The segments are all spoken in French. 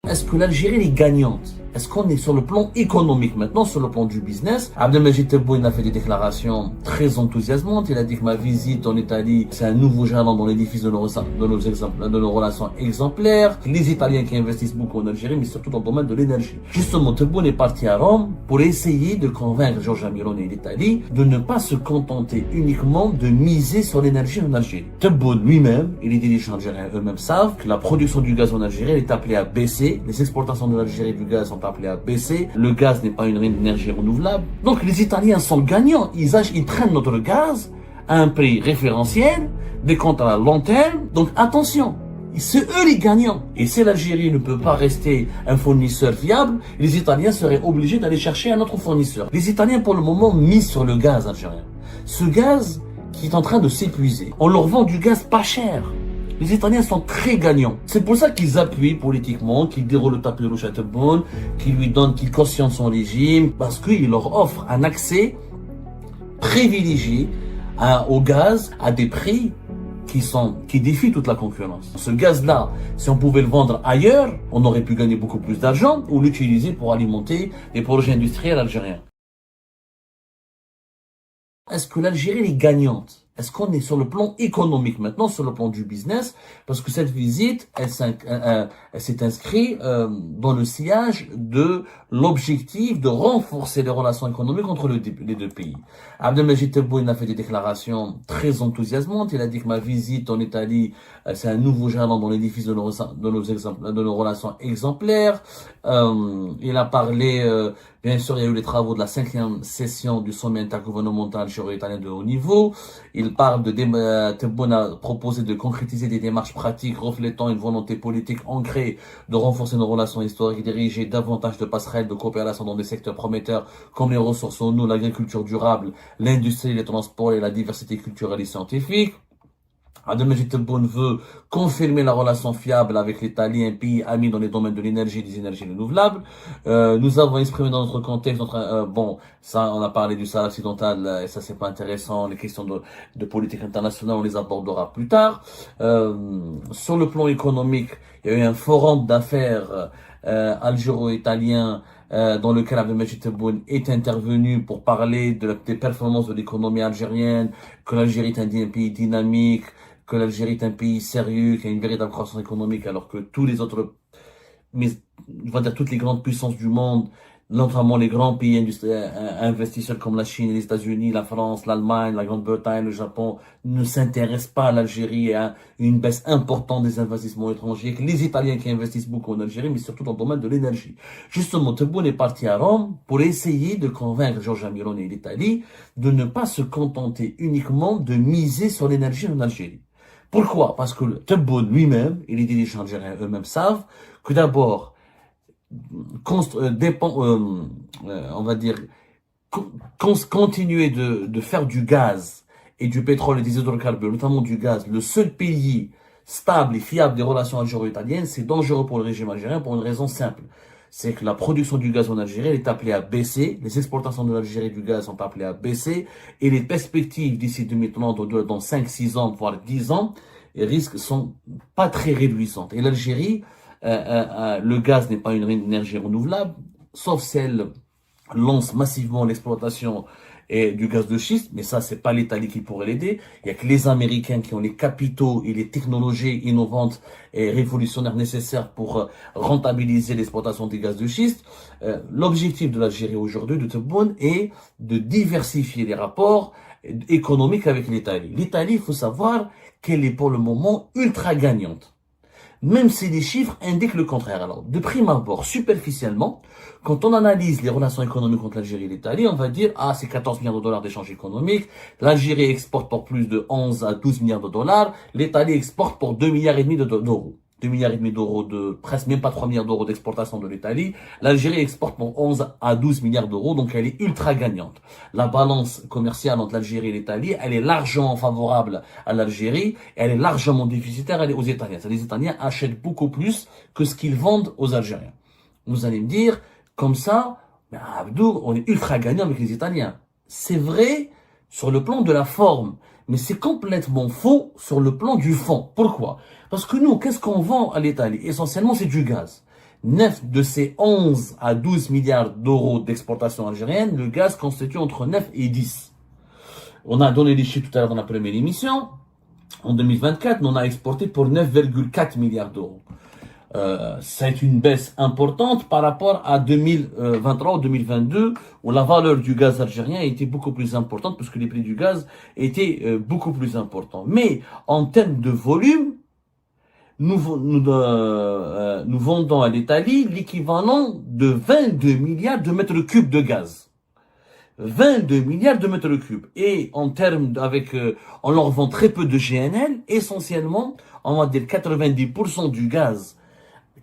Est-ce que l'Algérie est gagnante? Est-ce qu'on est sur le plan économique maintenant, sur le plan du business? Abdelmajid Tebboune a fait des déclarations très enthousiasmantes. Il a dit que ma visite en Italie, c'est un nouveau jalon dans l'édifice de nos relations exemplaires. Les Italiens qui investissent beaucoup en Algérie, mais surtout dans le domaine de l'énergie. Justement, Tebboune est parti à Rome pour essayer de convaincre Giorgia Meloni et l'Italie de ne pas se contenter uniquement de miser sur l'énergie en Algérie. Tebboune lui-même et les dirigeants algériens eux-mêmes savent que la production du gaz en Algérie est appelée à baisser. Les exportations de l'Algérie du gaz sont appelées à baisser. Le gaz n'est pas une énergie renouvelable. Donc les Italiens sont gagnants. Ils prennent notre gaz à un prix référentiel, des comptes à long terme. Donc attention, c'est eux les gagnants. Et si l'Algérie ne peut pas rester un fournisseur fiable, les Italiens seraient obligés d'aller chercher un autre fournisseur. Les Italiens pour le moment misent sur le gaz algérien. Ce gaz qui est en train de s'épuiser. On leur vend du gaz pas cher. Les Italiens sont très gagnants. C'est pour ça qu'ils appuient politiquement, qu'ils déroulent le tapis rouge à Tebboune, qu'ils cautionnent son régime, parce qu'ils leur offrent un accès privilégié au gaz à des prix qui défient toute la concurrence. Ce gaz-là, si on pouvait le vendre ailleurs, on aurait pu gagner beaucoup plus d'argent ou l'utiliser pour alimenter des projets industriels algériens. Est-ce que l'Algérie est gagnante? Est-ce qu'on est sur le plan économique maintenant, sur le plan du business? Parce que cette visite, elle s'est inscrite dans le sillage de l'objectif de renforcer les relations économiques entre les deux pays. Abdelmajid Tebboune a fait des déclarations très enthousiasmantes. Il a dit que ma visite en Italie, c'est un nouveau jalon dans l'édifice de nos relations exemplaires. Il a parlé, bien sûr, il y a eu les travaux de la 5e session du sommet intergouvernemental algéro-italien de haut niveau. Il parle Tebboune a proposé de concrétiser des démarches pratiques reflétant une volonté politique ancrée de renforcer nos relations historiques, diriger davantage de passerelles de coopération dans des secteurs prometteurs comme les ressources en eau, l'agriculture durable, l'industrie, les transports et la diversité culturelle et scientifique. Abdelmajid Tebboune veut confirmer la relation fiable avec l'Italie, un pays ami dans les domaines de l'énergie et des énergies renouvelables. Nous avons exprimé dans notre contexte, ça, on a parlé du Sahara occidental, et ça c'est pas intéressant. Les questions de politique internationale, on les abordera plus tard. Sur le plan économique, il y a eu un forum d'affaires algéro-italien dans lequel Abdelmajid Tebboune est intervenu pour parler des performances de l'économie algérienne, que l'Algérie est un pays dynamique, que l'Algérie est un pays sérieux, qui a une véritable croissance économique, alors que tous les autres, je vais dire toutes les grandes puissances du monde, notamment les grands pays investisseurs comme la Chine, les États-Unis, la France, l'Allemagne, la Grande-Bretagne, le Japon, ne s'intéressent pas à l'Algérie et à une baisse importante des investissements étrangers, que les Italiens qui investissent beaucoup en Algérie, mais surtout dans le domaine de l'énergie. Justement, Tebboune est parti à Rome pour essayer de convaincre Giorgia Meloni et l'Italie de ne pas se contenter uniquement de miser sur l'énergie en Algérie. Pourquoi? Parce que Tebboune lui-même et les dirigeants algériens eux-mêmes savent que d'abord, on va dire, continuer de faire du gaz et du pétrole et des hydrocarbures, notamment du gaz, le seul pays stable et fiable des relations algéro-italiennes, c'est dangereux pour le régime algérien pour une raison simple. C'est que la production du gaz en Algérie est appelée à baisser, les exportations de l'Algérie du gaz sont appelées à baisser, et les perspectives d'ici 2030, dans 5-6 ans, voire 10 ans, les risques sont pas très réjouissantes. Et l'Algérie, le gaz n'est pas une énergie renouvelable, sauf si elle lance massivement l'exploitation du gaz de schiste, mais ça, c'est pas l'Italie qui pourrait l'aider. Il y a que les Américains qui ont les capitaux et les technologies innovantes et révolutionnaires nécessaires pour rentabiliser l'exploitation des gaz de schiste. L'objectif de l'Algérie aujourd'hui, de Tebboune, est de diversifier les rapports économiques avec l'Italie. L'Italie, il faut savoir qu'elle est pour le moment ultra gagnante, même si les chiffres indiquent le contraire. Alors, de prime abord, superficiellement, quand on analyse les relations économiques entre l'Algérie et l'Italie, on va dire, c'est 14 milliards de dollars d'échanges économiques, l'Algérie exporte pour plus de 11 à 12 milliards de dollars, l'Italie exporte pour 2 milliards et demi d'euros. 2 milliards et demi d'euros presque même pas 3 milliards d'euros d'exportation de l'Italie. L'Algérie exporte pour 11 à 12 milliards d'euros, donc elle est ultra gagnante. La balance commerciale entre l'Algérie et l'Italie, elle est largement favorable à l'Algérie, et elle est largement déficitaire aux Italiens. Les Italiens achètent beaucoup plus que ce qu'ils vendent aux Algériens. Vous allez me dire, comme ça, Abdou, on est ultra gagnant avec les Italiens. C'est vrai sur le plan de la forme, mais c'est complètement faux sur le plan du fond. Pourquoi? Parce que nous, qu'est-ce qu'on vend à l'Italie? Essentiellement, c'est du gaz. 9 de ces 11 à 12 milliards d'euros d'exportation algérienne, le gaz constitue entre 9 et 10. On a donné les chiffres tout à l'heure dans la première émission. En 2024, on a exporté pour 9,4 milliards d'euros. C'est une baisse importante par rapport à 2023 ou 2022 où la valeur du gaz algérien était beaucoup plus importante parce que les prix du gaz étaient beaucoup plus importants. Mais en termes de volume, nous vendons à l'Italie l'équivalent de 22 milliards de mètres cubes de gaz. 22 milliards de mètres cubes. Et en termes on leur vend très peu de GNL, essentiellement, on va dire 90% du gaz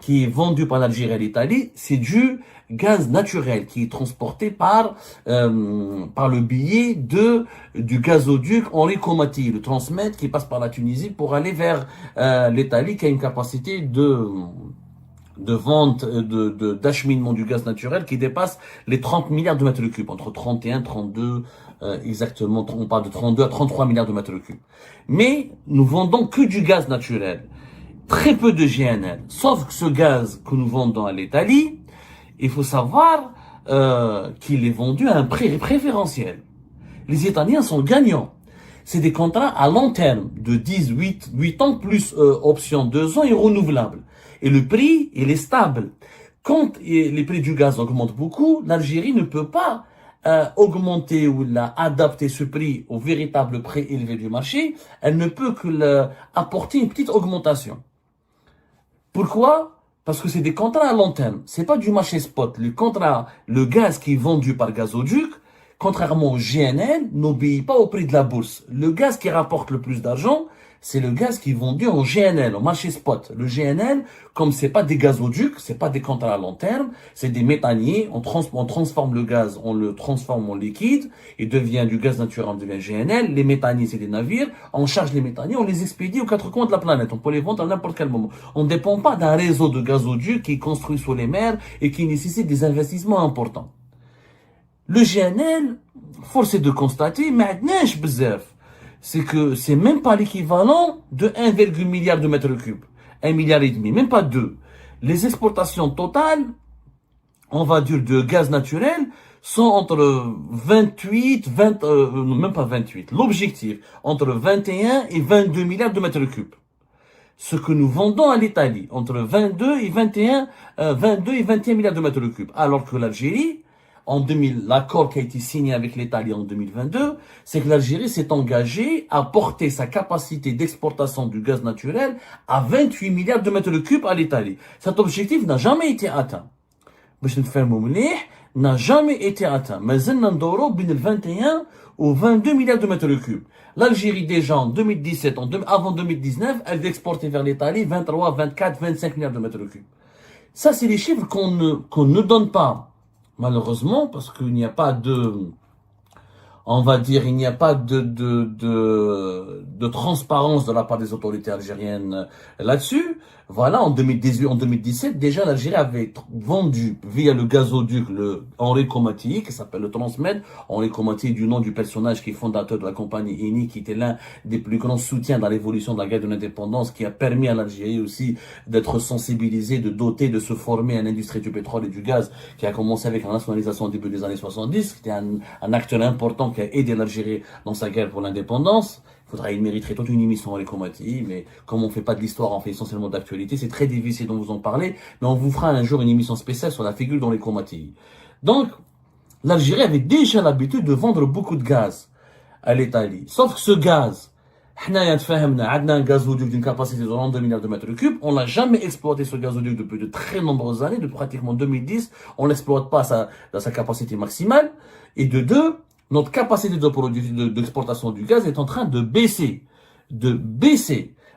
qui est vendu par l'Algérie à l'Italie, c'est du gaz naturel qui est transporté par le biais du gazoduc Henri Comati, le Transmed qui passe par la Tunisie pour aller vers l'Italie qui a une capacité de vente, d'acheminement du gaz naturel qui dépasse les 30 milliards de mètres cubes, entre 31, 32, exactement, on parle de 32 à 33 milliards de mètres cubes. Mais nous vendons que du gaz naturel. Très peu de GNL, sauf que ce gaz que nous vendons à l'Italie, il faut savoir qu'il est vendu à un prix préférentiel. Les Italiens sont gagnants. C'est des contrats à long terme, de 8 ans plus option 2 ans et renouvelables. Et le prix, il est stable. Quand les prix du gaz augmentent beaucoup, l'Algérie ne peut pas augmenter ou adapter ce prix au véritable prix élevé du marché. Elle ne peut que apporter une petite augmentation. Pourquoi? Parce que c'est des contrats à long terme. C'est pas du marché spot. Le gaz qui est vendu par gazoduc, contrairement au GNL, n'obéit pas au prix de la bourse. Le gaz qui rapporte le plus d'argent, c'est le gaz qui est vendu en GNL, au marché spot. Le GNL, comme c'est pas des gazoducs, c'est pas des contrats à long terme, c'est des méthaniers, on transforme le gaz, on le transforme en liquide, il devient du gaz naturel, on devient GNL. Les méthaniers, c'est des navires, on charge les méthaniers, on les expédie aux quatre coins de la planète, on peut les vendre à n'importe quel moment. On ne dépend pas d'un réseau de gazoducs qui est construit sous les mers et qui nécessite des investissements importants. Le GNL, force est de constater, maintenant, c'est que c'est même pas l'équivalent de 1,1 milliard de mètres cubes. 1,5 milliard, même pas 2. Les exportations totales, on va dire, de gaz naturel, sont entre 28, même pas 28. L'objectif, entre 21 et 22 milliards de mètres cubes. Ce que nous vendons à l'Italie, entre 22 et 21 milliards de mètres cubes. Alors que l'Algérie, l'accord qui a été signé avec l'Italie en 2022, c'est que l'Algérie s'est engagée à porter sa capacité d'exportation du gaz naturel à 28 milliards de mètres cubes à l'Italie. Cet objectif n'a jamais été atteint. N'a jamais été atteint. Mais Zennandoro, 21 ou 22 milliards de mètres cubes. L'Algérie, déjà en 2017, avant 2019, elle exportait vers l'Italie 23, 24, 25 milliards de mètres cubes. Ça, c'est les chiffres qu'on ne donne pas. Malheureusement, parce qu'il n'y a pas on va dire, il n'y a pas de transparence de la part des autorités algériennes là-dessus. Voilà, en 2018, en 2017, déjà, l'Algérie avait vendu via le gazoduc, le Henri Comati, qui s'appelle le Transmed. Henri Comati, du nom du personnage qui est fondateur de la compagnie Eni, qui était l'un des plus grands soutiens dans l'évolution de la guerre de l'indépendance, qui a permis à l'Algérie aussi d'être sensibilisée, de doter, de se former à l'industrie du pétrole et du gaz, qui a commencé avec la nationalisation au début des années 70, qui était un acteur important qui a aidé l'Algérie dans sa guerre pour l'indépendance. Il mériterait toute une émission avec Comati, mais comme on fait pas de l'histoire, on fait essentiellement d'actualité, c'est très difficile de vous en parler, mais on vous fera un jour une émission spéciale sur la figure dans les Comati. Donc, l'Algérie avait déjà l'habitude de vendre beaucoup de gaz à l'Italie. Sauf que ce gaz, on a un gazoduc d'une capacité de 32 milliards de mètres cubes, on n'a jamais exploité ce gazoduc depuis de très nombreuses années, depuis pratiquement 2010, on l'exploite pas dans sa capacité maximale, et de deux, notre capacité d'exportation du gaz est en train de baisser.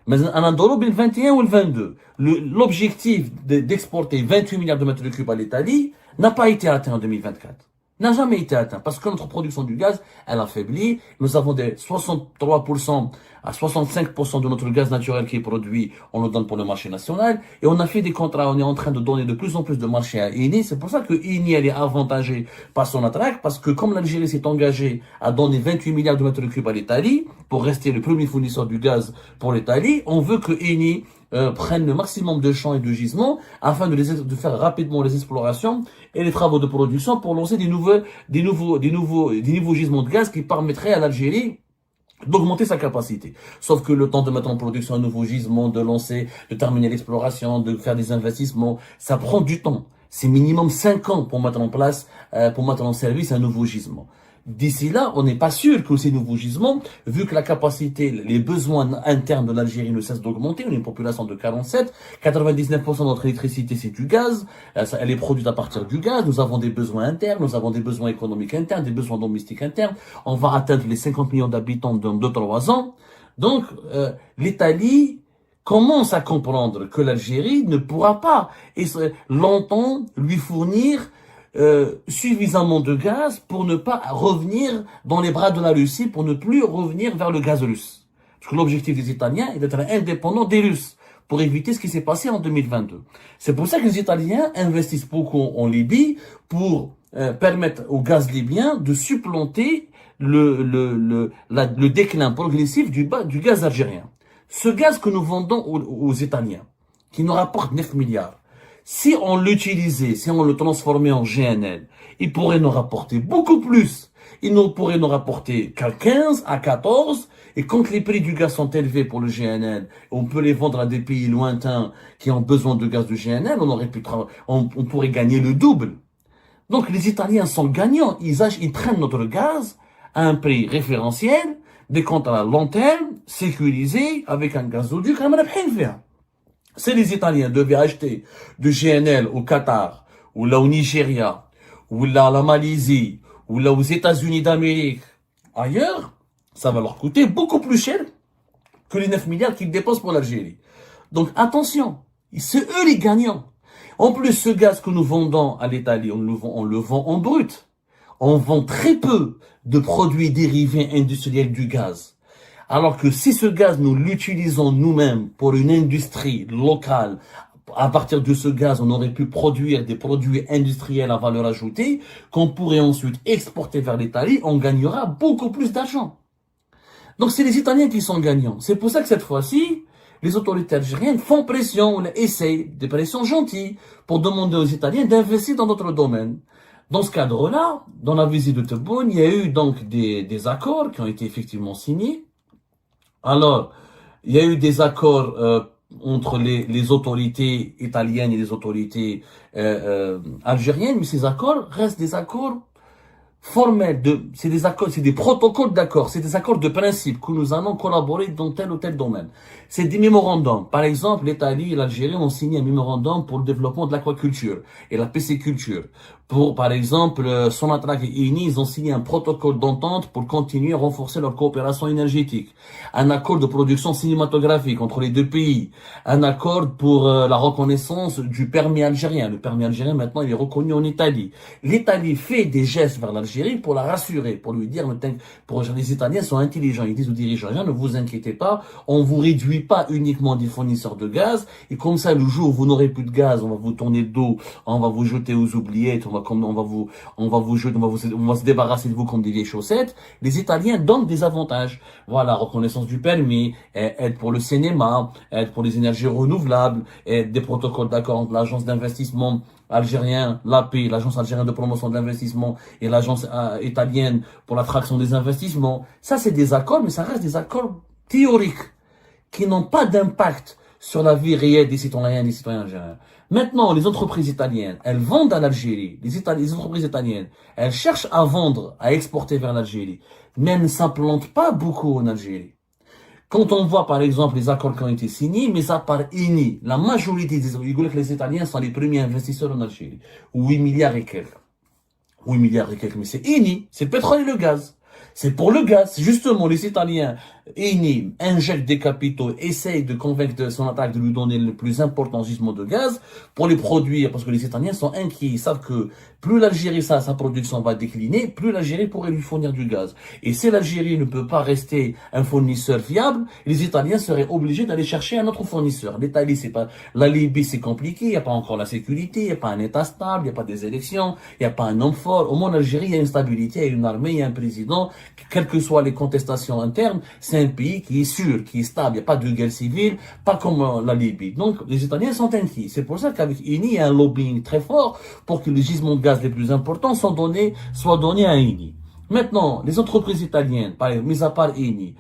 Mais en Andorre, le 21 ou le 22, l'objectif d'exporter 28 milliards de mètres cubes à l'Italie n'a pas été atteint en 2024. N'a jamais été atteint parce que notre production du gaz, elle a faibli. Nous avons des 63% à 65% de notre gaz naturel qui est produit, on le donne pour le marché national. Et on a fait des contrats, on est en train de donner de plus en plus de marché à Eni. C'est pour ça que Eni, elle est avantagée par son attraque parce que comme l'Algérie s'est engagée à donner 28 milliards de mètres cubes à l'Italie pour rester le premier fournisseur du gaz pour l'Italie, on veut que Eni prennent le maximum de champs et de gisements afin de faire rapidement les explorations et les travaux de production pour lancer des nouveaux gisements de gaz qui permettraient à l'Algérie d'augmenter sa capacité. Sauf que le temps de mettre en production un nouveau gisement, de lancer, de terminer l'exploration, de faire des investissements, ça prend du temps. C'est minimum 5 ans pour mettre en place, pour mettre en service un nouveau gisement. D'ici là, on n'est pas sûr que ces nouveaux gisements, vu que la capacité, les besoins internes de l'Algérie ne cessent d'augmenter, on est une population de 47, 99% de notre électricité c'est du gaz, elle est produite à partir du gaz, nous avons des besoins internes, nous avons des besoins économiques internes, des besoins domestiques internes, on va atteindre les 50 millions d'habitants dans 2-3 ans. Donc, l'Italie commence à comprendre que l'Algérie ne pourra pas longtemps lui fournir suffisamment de gaz pour ne pas revenir dans les bras de la Russie, pour ne plus revenir vers le gaz russe. Parce que l'objectif des Italiens est d'être indépendants des Russes, pour éviter ce qui s'est passé en 2022. C'est pour ça que les Italiens investissent beaucoup en Libye, pour permettre au gaz libyen de supplanter le déclin progressif du gaz algérien. Ce gaz que nous vendons aux Italiens, qui nous rapporte 9 milliards, si on l'utilisait, si on le transformait en GNL, il pourrait nous rapporter beaucoup plus. Il pourrait nous rapporter qu'à 15, à 14, et quand les prix du gaz sont élevés pour le GNL, on peut les vendre à des pays lointains qui ont besoin de gaz de GNL, on pourrait gagner le double. Donc les Italiens sont gagnants, ils prennent notre gaz à un prix référentiel, des comptes à la long terme, sécurisé, avec un gazoduc, si les Italiens devaient acheter du GNL au Qatar, ou là au Nigeria, ou là à la Malaisie, ou là aux États-Unis d'Amérique, ailleurs, ça va leur coûter beaucoup plus cher que les 9 milliards qu'ils dépensent pour l'Algérie. Donc attention, c'est eux les gagnants. En plus, ce gaz que nous vendons à l'Italie, on le vend en brut. On vend très peu de produits dérivés industriels du gaz. Alors que si ce gaz, nous l'utilisons nous-mêmes pour une industrie locale, à partir de ce gaz, on aurait pu produire des produits industriels à valeur ajoutée qu'on pourrait ensuite exporter vers l'Italie, on gagnera beaucoup plus d'argent. Donc c'est les Italiens qui sont gagnants. C'est pour ça que cette fois-ci, les autorités algériennes font pression, essayent, des pressions gentilles, pour demander aux Italiens d'investir dans notre domaine. Dans ce cadre-là, dans la visite de Tebboune, il y a eu donc des accords qui ont été effectivement signés. Alors, il y a eu des accords entre les autorités italiennes et les autorités algériennes, mais ces accords restent des accords formels, c'est des protocoles d'accord, c'est des accords de principe que nous allons collaborer dans tel ou tel domaine. C'est des mémorandums. Par exemple, l'Italie et l'Algérie ont signé un mémorandum pour le développement de l'aquaculture et la pisciculture. Pour, par exemple, Sonatrach et Eni, ils ont signé un protocole d'entente pour continuer à renforcer leur coopération énergétique. Un accord de production cinématographique entre les deux pays. Un accord pour la reconnaissance du permis algérien. Le permis algérien, maintenant, il est reconnu en Italie. L'Italie fait des gestes vers l'Algérie pour la rassurer, pour lui dire, les Italiens sont intelligents. Ils disent aux dirigeants, ne vous inquiétez pas, on vous réduit pas uniquement des fournisseurs de gaz. Et comme ça, le jour où vous n'aurez plus de gaz, on va vous tourner le dos, on va vous jeter aux oubliettes, on va se débarrasser de vous comme des vieilles chaussettes. Les Italiens donnent des avantages. Voilà, reconnaissance du permis, aide pour le cinéma, aide pour les énergies renouvelables, aide des protocoles d'accord entre l'agence d'investissement algérien, l'AP, l'agence algérienne de promotion de l'investissement et l'agence italienne pour l'attraction des investissements. Ça, c'est des accords, mais ça reste des accords théoriques qui n'ont pas d'impact sur la vie réelle des citoyens et des citoyens algériens. Maintenant, les entreprises italiennes, elles vendent à l'Algérie. Les entreprises italiennes, elles cherchent à vendre, à exporter vers l'Algérie, mais elles ne s'implantent pas beaucoup en Algérie. Quand on voit, par exemple, les accords qui ont été signés, mais à part Eni, la majorité les Italiens sont les premiers investisseurs en Algérie. 8 milliards et quelques. 8 milliards et quelques, mais c'est Eni, c'est le pétrole et le gaz. C'est pour le gaz. Justement, les Italiens, Eni, injectent des capitaux, essayent de convaincre Sonatrach de lui donner le plus important gisement de gaz pour les produire, parce que les Italiens sont inquiets. Ils savent que plus l'Algérie, sa production va décliner, plus l'Algérie pourrait lui fournir du gaz. Et si l'Algérie ne peut pas rester un fournisseur fiable, les Italiens seraient obligés d'aller chercher un autre fournisseur. L'Italie, c'est pas, la Libye, c'est compliqué, il n'y a pas encore la sécurité, il n'y a pas un État stable, il n'y a pas des élections, il n'y a pas un homme fort. Au moins, en Algérie, il y a une stabilité, il y a une armée, il y a un président. Quelles que soient les contestations internes, c'est c'est un pays qui est sûr, qui est stable, il n'y a pas de guerre civile, pas comme la Libye. Donc, les Italiens sont inquiets. C'est pour ça qu'avec Eni, il y a un lobbying très fort pour que les gisements de gaz les plus importants soient donnés à Eni. Maintenant, les entreprises italiennes, mis à part Eni,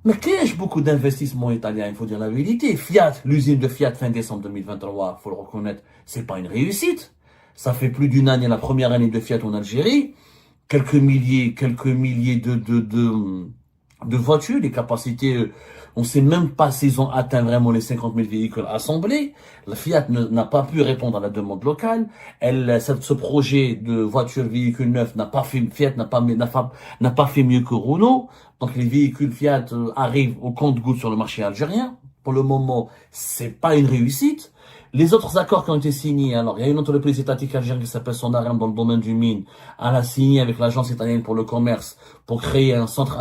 mais qu'ai-je beaucoup d'investissements italiens, il faut dire la vérité. Fiat, l'usine de Fiat fin décembre 2023, faut le reconnaître, c'est pas une réussite. Ça fait plus d'une année, la première année de Fiat en Algérie. Quelques milliers de voitures, les capacités, on sait même pas s'ils ont atteint vraiment les 50 000 véhicules assemblés. La Fiat n'a pas pu répondre à la demande locale. Ce projet de voiture véhicule neuf Fiat n'a pas fait mieux que Renault. Donc les véhicules Fiat arrivent au compte-gouttes sur le marché algérien. Pour le moment, c'est pas une réussite. Les autres accords qui ont été signés, alors il y a une entreprise étatique algérienne qui s'appelle Sonarem dans le domaine du mine. Elle a signé avec l'agence italienne pour le commerce pour créer un centre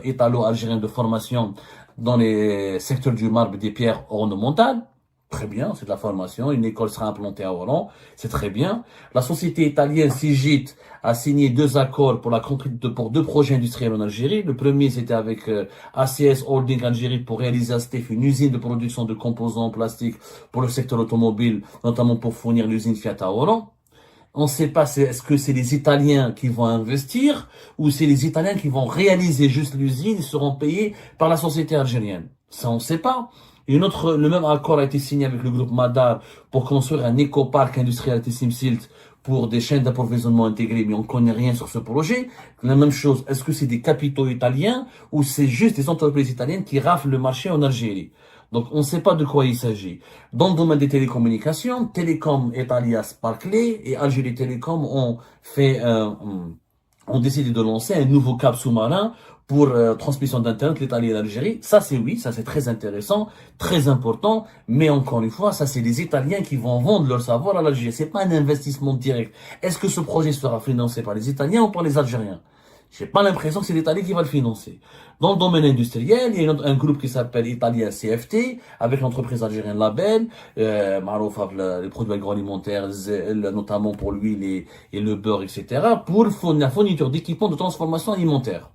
italo-algérien de formation dans les secteurs du marbre et des pierres ornementales. Très bien, c'est de la formation. Une école sera implantée à Oran. C'est très bien. La société italienne Sigit a signé 2 accords pour 2 projets industriels en Algérie. Le premier, c'était avec ACS Holding Algérie pour réaliser à Stef une usine de production de composants en plastique pour le secteur automobile, notamment pour fournir l'usine Fiat à Oran. On ne sait pas est-ce que c'est les Italiens qui vont investir ou c'est les Italiens qui vont réaliser juste l'usine et seront payés par la société algérienne. Ça, on ne sait pas. Le même accord a été signé avec le groupe Madar pour construire un écoparc industriel à Tessim-Silt pour des chaînes d'approvisionnement intégrées, mais on ne connaît rien sur ce projet. La même chose, est-ce que c'est des capitaux italiens ou c'est juste des entreprises italiennes qui raflent le marché en Algérie? Donc, on ne sait pas de quoi il s'agit. Dans le domaine des télécommunications, Telecom Italia Sparkle et Algérie Télécom ont décidé de lancer un nouveau câble sous-marin pour transmission d'Internet, l'Italie et l'Algérie. Ça, c'est très intéressant, très important. Mais encore une fois, ça, c'est les Italiens qui vont vendre leur savoir à l'Algérie. C'est pas un investissement direct. Est-ce que ce projet sera financé par les Italiens ou par les Algériens? J'ai pas l'impression que c'est l'Italie qui va le financer. Dans le domaine industriel, il y a un groupe qui s'appelle Italia CFT, avec l'entreprise algérienne Label, Marouf, les produits agroalimentaires, notamment pour l'huile et le beurre, etc., pour la fourniture d'équipements de transformation alimentaire.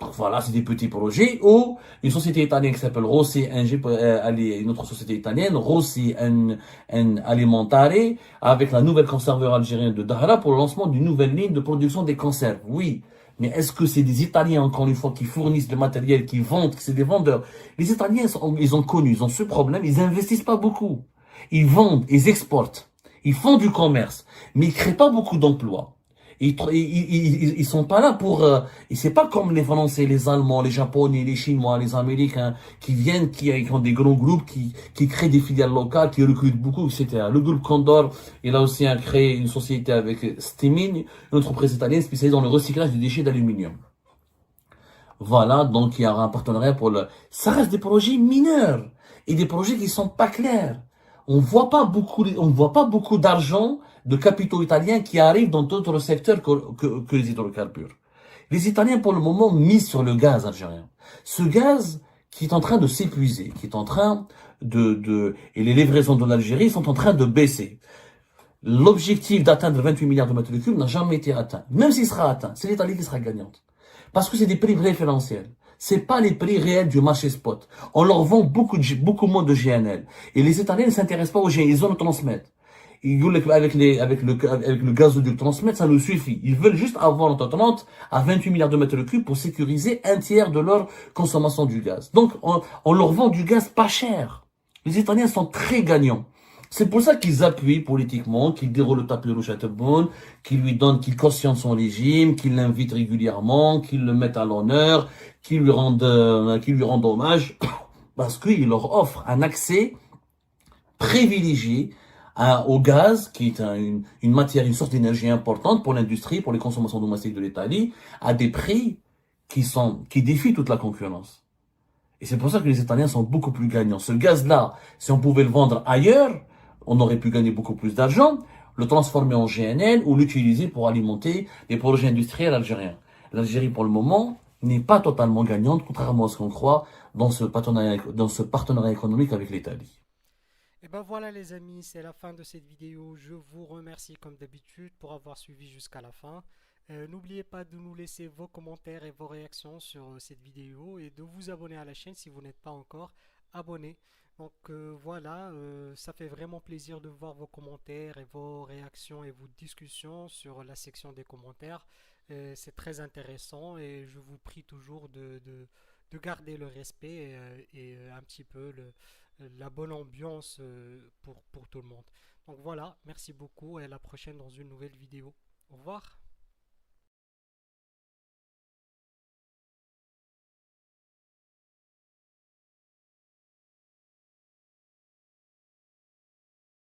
Donc voilà, c'est des petits projets. Ou une société italienne qui s'appelle Rossi, une autre société italienne, Rossi Alimentare, avec la nouvelle conserveur algérienne de Dahra pour le lancement d'une nouvelle ligne de production des conserves. Oui. Mais est-ce que c'est des Italiens, encore une fois, qui fournissent le matériel, qui vendent, que c'est des vendeurs? Les Italiens, ils ont ce problème, ils investissent pas beaucoup. Ils vendent, ils exportent. Ils font du commerce. Mais ils créent pas beaucoup d'emplois. Ils sont pas là et c'est pas comme les Français, les Allemands, les Japonais, les Chinois, les Américains, qui viennent, qui ont des grands groupes, qui créent des filiales locales, qui recrutent beaucoup, etc. Le groupe Condor, il a aussi créé une société avec Stemin, une entreprise italienne spécialisée dans le recyclage des déchets d'aluminium. Voilà, donc il y aura un partenariat ça reste des projets mineurs et des projets qui sont pas clairs. On voit pas beaucoup d'argent de capitaux italiens qui arrivent dans d'autres secteurs que les hydrocarbures. Les Italiens, pour le moment, misent sur le gaz algérien. Ce gaz qui est en train de s'épuiser, qui est en train et les livraisons de l'Algérie sont en train de baisser. L'objectif d'atteindre 28 milliards de mètres cubes n'a jamais été atteint. Même s'il sera atteint, c'est l'Italie qui sera gagnante. Parce que c'est des prix référentiels. C'est pas les prix réels du marché spot. On leur vend beaucoup moins de GNL. Et les Italiens ne s'intéressent pas au GNL, ils en le transmettent. Avec le gazoduc transmettre, ça nous suffit. Ils veulent juste avoir entre 30 à 28 milliards de mètres cubes pour sécuriser un tiers de leur consommation du gaz. Donc, on leur vend du gaz pas cher. Les Italiens sont très gagnants. C'est pour ça qu'ils appuient politiquement, qu'ils déroulent le tapis rouge à Tebboune, qu'ils cautionnent son régime, qu'ils l'invitent régulièrement, qu'ils le mettent à l'honneur, qu'ils lui rendent hommage, parce qu'ils leur offrent un accès privilégié au gaz, qui est une source d'énergie importante pour l'industrie, pour les consommations domestiques de l'Italie, à des prix qui défient toute la concurrence. Et c'est pour ça que les Italiens sont beaucoup plus gagnants. Ce gaz-là, si on pouvait le vendre ailleurs, on aurait pu gagner beaucoup plus d'argent, le transformer en GNL ou l'utiliser pour alimenter des projets industriels algériens. L'Algérie, pour le moment, n'est pas totalement gagnante, contrairement à ce qu'on croit dans ce partenariat économique avec l'Italie. Et ben voilà les amis, c'est la fin de cette vidéo. Je vous remercie comme d'habitude pour avoir suivi jusqu'à la fin. N'oubliez pas de nous laisser vos commentaires et vos réactions sur cette vidéo et de vous abonner à la chaîne si vous n'êtes pas encore abonné. Donc voilà, ça fait vraiment plaisir de voir vos commentaires et vos réactions et vos discussions sur la section des commentaires. C'est très intéressant et je vous prie toujours de garder le respect et un petit peu la bonne ambiance pour tout le monde. Donc voilà, merci beaucoup et à la prochaine dans une nouvelle vidéo. Au revoir.